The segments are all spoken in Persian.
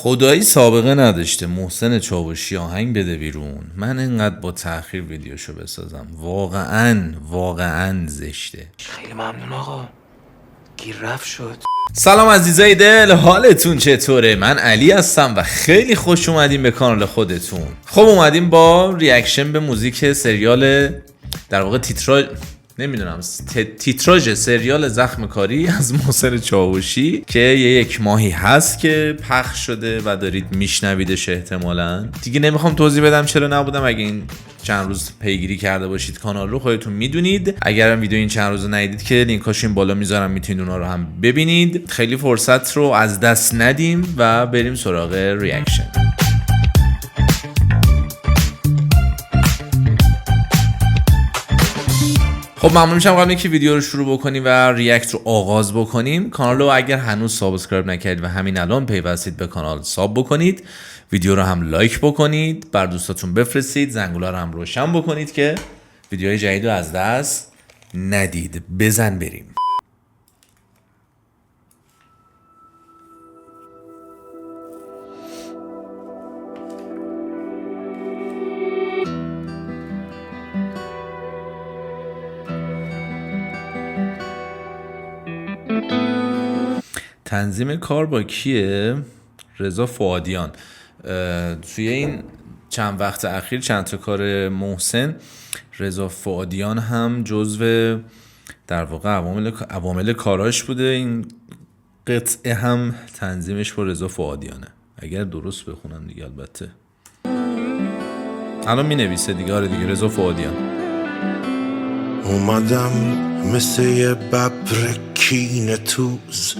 خدایی سابقه نداشته محسن چاوشی آهنگ بده بیرون من اینقدر با تأخیر ویدیوشو بسازم. واقعا زشته. خیلی ممنون آقا، گیر رفت شد. سلام عزیزای دل، حالتون چطوره؟ من علی هستم و خیلی خوش اومدیم به کانال خودتون. خب اومدیم با ریاکشن به موزیک سریال، در واقع تیتراژ سریال زخم کاری از محسن چاوشی که یک ماهی هست که پخش شده و دارید میشنویدش. احتمالاً دیگه نمیخوام توضیح بدم چرا نبودم. اگه این چند روز پیگیری کرده باشید کانال رو خودتون میدونید. اگرم ویدیو این چند روز ندیدید که لینکاشو این بالا میذارم، میتونید اونا رو هم ببینید. خیلی فرصت رو از دست ندیم و بریم سراغ ریاکشن. خب ممنون میشم قبل اینکه ویدیو رو شروع بکنیم و ریاکت رو آغاز بکنیم کانال رو اگر هنوز سابسکرایب نکردید و همین الان پیوستید به کانال ساب بکنید، ویدیو رو هم لایک بکنید، بر دوستاتون بفرستید، زنگوله رو هم روشن بکنید که ویدیوهای جدید رو از دست ندید. بزن بریم. تنظیم کار با کیه؟ رضا فؤادیان. توی این چند وقت اخیر چند تا کار محسن، رضا فؤادیان هم جزو در واقع عوامل کاراش بوده. این قطعه هم تنظیمش با رضا فؤادیانه اگر درست بخونم دیگه. البته الان می نویسه دیگه. آره دیگه، رضا فؤادیان. اومدم مثل یه ببر کینه توز،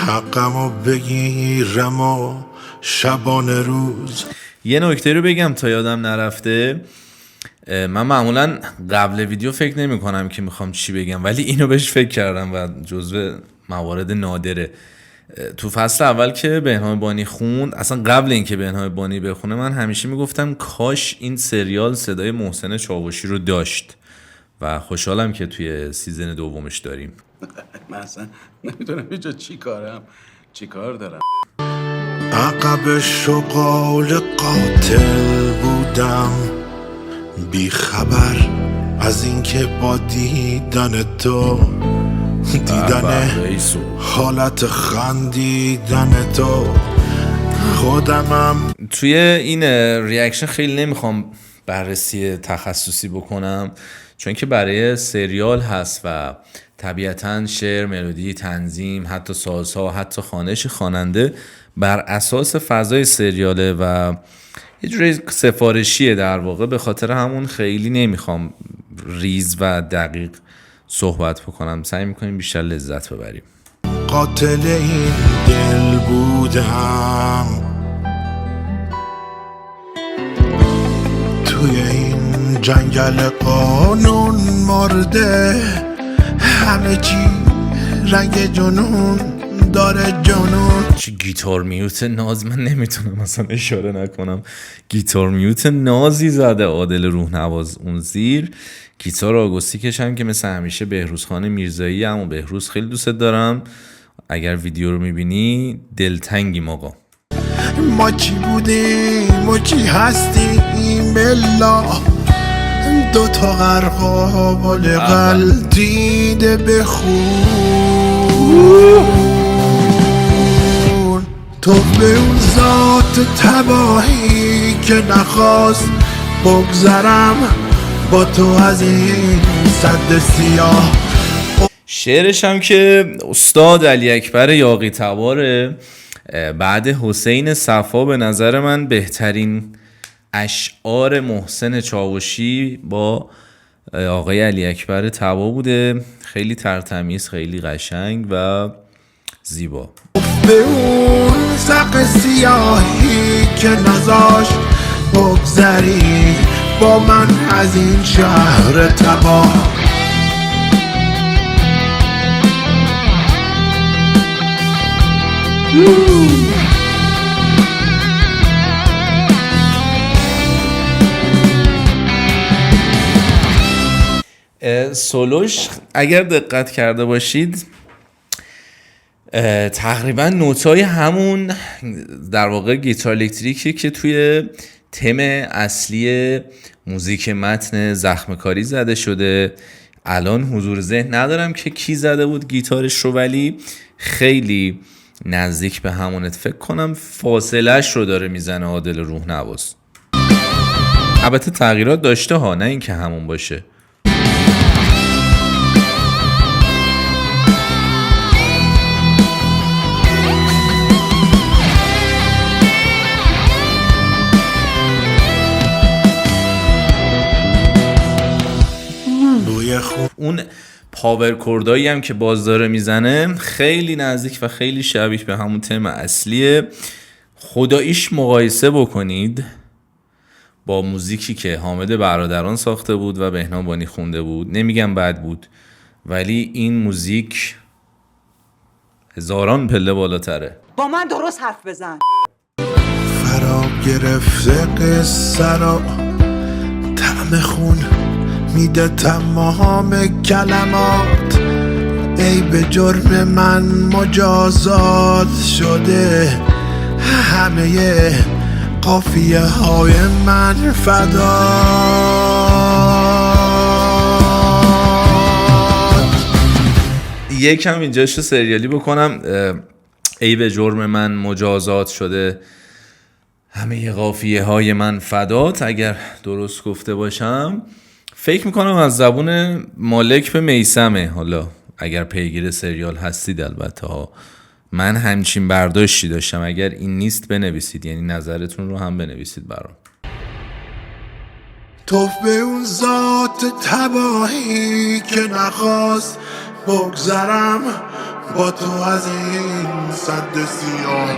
حقمو بگیرم و شبانه روز. یه نکته رو بگم تا یادم نرفته. من معمولا قبل ویدیو فکر نمی کنم که میخوام چی بگم، ولی اینو بهش فکر کردم و جزو موارد نادره. تو فصل اول که بهنام بانی خوند، اصلا قبل اینکه بهنام بانی بخونه، من همیشه میگفتم کاش این سریال صدای محسن چاوشی رو داشت و خوشحالم که توی سیزن دومش داریم. من اصلا نمیدونم اینجا چی کار دارم. عقب شغال قاتل بودم، بی خبر از اینکه با دیدن تو، دیدن حالت خندیدن تو خودمم. توی این ریاکشن خیلی نمیخوام بررسی تخصصی بکنم چون که برای سریال هست و طبیعتاً شعر، ملودی، تنظیم، حتی سازها، حتی خوانش خواننده بر اساس فضای سریاله و یه جوری سفارشیه در واقع. به خاطر همون خیلی نمیخوام ریز و دقیق صحبت بکنم. سعی میکنیم بیشتر لذت ببریم. قاتل این دل بودم، توی این جنگل قانون مرده، همه چی رنگ جنون داره جنون. چه گیتار میوت ناز، من نمیتونم مثلا اشاره نکنم. گیتار میوت نازی زده عادل روحنواز اون زیر. گیتار آگوستیکش هم که مثل همیشه بهروزخان میرزایی. اما بهروز خیلی دوست دارم. اگر ویدیو رو میبینی دلتنگیم آقا. ما چی بودیم و چی هستیم بلا، دوتا غرقابال غلطیده بخون. تو به اون ذات تباهی که نخواست بگذرم با تو از این سد سیاه. شعرش هم که استاد علی اکبر یاغی تباره. بعد حسین صفا به نظر من بهترین اشعار محسن چاوشی با آقای علی اکبر تبا بوده. خیلی ترتمیز، خیلی قشنگ و زیبا. به اون سق سیاهی که نذاشت بگذری با من از این شهر تباه. سولوش اگر دقت کرده باشید تقریبا نوتای همون در واقع گیتار الکتریکی که توی تم اصلی موزیک متن زخمکاری زده شده. الان حضور ذهن ندارم که کی زده بود گیتارش رو، ولی خیلی نزدیک به همونت. فکر کنم فاصلهش رو داره میزنه عادل روح‌نواز. البته تغییرات داشته ها، نه اینکه همون باشه. اون پاور کوردایی هم که باز داره میزنه خیلی نزدیک و خیلی شبیه به همون تم اصلیه. خداییش مقایسه بکنید با موزیکی که حامد برادران ساخته بود و بهنام بانی خونده بود. نمیگم بد بود، ولی این موزیک هزاران پله بالاتره. با من درست حرف بزن. فرا گرفته قصه را طعم خون میده تمام کلمات. ای به جرم من مجازات شده همه قافیه های من فدات. یکم اینجاشو سریالی بکنم. ای به جرم من مجازات شده همه قافیه های من فدات، اگر درست گفته باشم. فکر میکنم از زبون مالک به میثمه. حالا اگر پیگیر سریال هستید البته ها. من همچین برداشتی داشتم. اگر این نیست بنویسید، یعنی نظرتون رو هم بنویسید برام. تو به اون ذات تباهی که نخواست بگذرم با تو از این سد سیاه.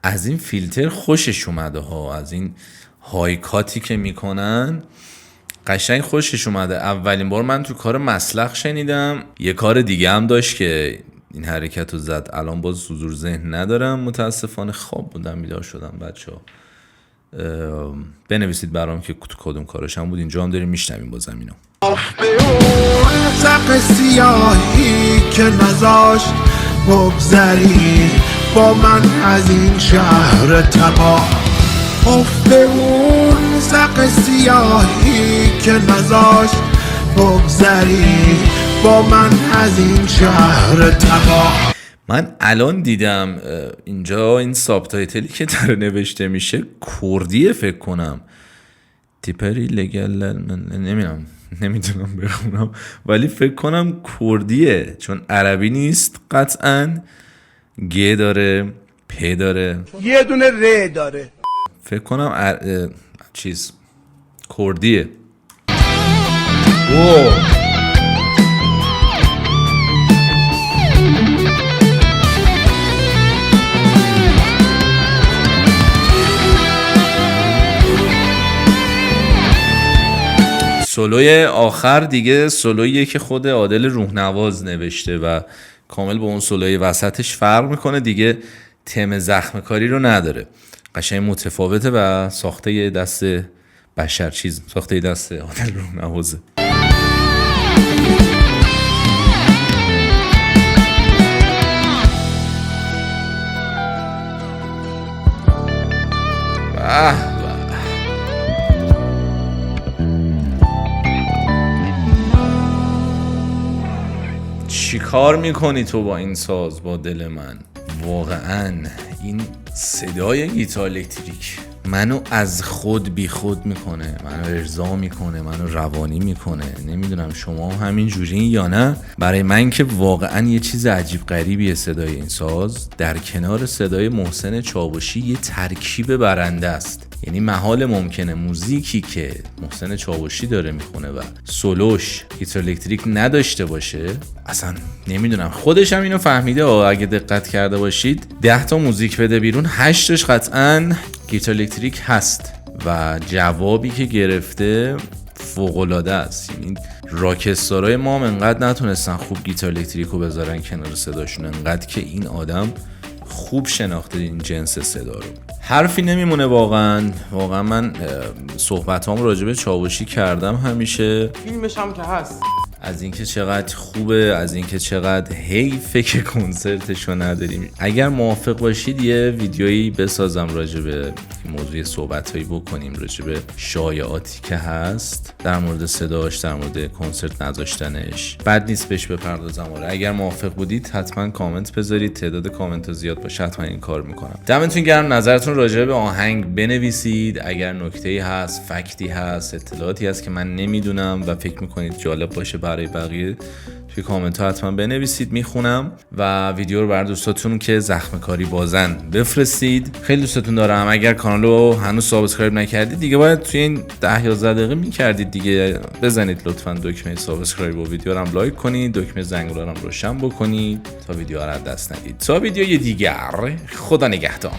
از این فیلتر خوشش اومده ها، از این هایکاتی که میکنن قشنگ خوشش اومده. اولین بار من تو کار مسلخ شنیدم. یه کار دیگه هم داشت که این حرکت رو زد. الان باز حضور ذهن ندارم متاسفانه. خواب بودم بیدار شدم. بچه ها بنویسید برام که تو کدوم کارش هم بود. اینجا هم داریم میشنویم باز اینو. به اون سق سیاهی که نذاشت بگذری با من از این شهر تباه. به اون سق سیاهی که نذاشت بگذری با من از این شهر تباه. من الان دیدم اینجا این سابتایتلی که داره نوشته میشه کردیه فکر کنم. تیپری لگل نمیدونم بخونم، ولی فکر کنم کردیه چون عربی نیست قطعا. گ داره، پ داره، یه دونه ر داره. فکر کنم چیز کردیه. سولوی آخر دیگه سولویه که خود عادل روح‌نواز نوشته و کامل با اون سولوی وسطش فرق میکنه دیگه. تم زخمکاری رو نداره، قشنگ متفاوته و ساخته دست بشر چیز، ساخته دست عادل روح‌نوازه. چی کار میکنی تو با این ساز، با دل من؟ واقعا این صدای گیتار الکتریک منو از خود بی خود میکنه، منو ارضا میکنه، منو روانی میکنه. نمیدونم شما همین جوری یا نه. برای من که واقعا یه چیز عجیب غریبیه صدای این ساز. در کنار صدای محسن چاوشی یه ترکیب برنده است. یعنی محال ممکنه موزیکی که محسن چاوشی داره میخونه و سولوش گیتار الکتریک نداشته باشه. اصلا نمیدونم، خودش هم اینو فهمیده. اگه دقت کرده باشید 10 تا موزیک بده بیرون 8 تاش قطعاً گیتار الکتریک هست و جوابی که گرفته فوق‌العاده است. یعنی راکستارای ما هم انقدر نتونستن خوب گیتار الکتریک رو بذارن کنار صداشون، انقدر که این آدم خوب شناخته این جنس صدا رو. حرفی نمیمونه واقعا. من صحبتام راجع به چاوشی کردم همیشه. فیلمش هم که هست. از اینکه چقدر خوبه، از اینکه چقدر حیفه که کنسرتشو نداریم. اگر موافق باشید یه ویدیویی بسازم راجع به موضوع صحبتایی بکنیم راجع به شایعاتی که هست در مورد صداش، در مورد کنسرت نذاشتنش. بد نیست بهش بپردازم. اگر موافق بودید حتما کامنت بذارید، تعداد کامنت ها زیاد باشه حتما این کار میکنم. دمتون گرم. نظرتون راجع به آهنگ بنویسید. اگر نکته‌ای هست، فکتی هست، اطلاعاتی هست که من نمیدونم و فکر میکنید جالب باشه برای بقیه، توی کامنت ها حتما بنویسید، میخونم. و ویدیو رو برای دوستاتون که زخم کاری بازن بفرستید. خیلی دوستتون دارم. اگر کانال رو هنوز سابسکرایب نکردید دیگه باید توی این 10-11 دقیقه میکردید دیگه. بزنید لطفا دکمه سابسکرایب و ویدیو رو هم لایک کنید، دکمه زنگوله رو هم روشن بکنید تا ویدیو رو از دست ندید. تا ویدیوی دیگر، خدا نگهدار.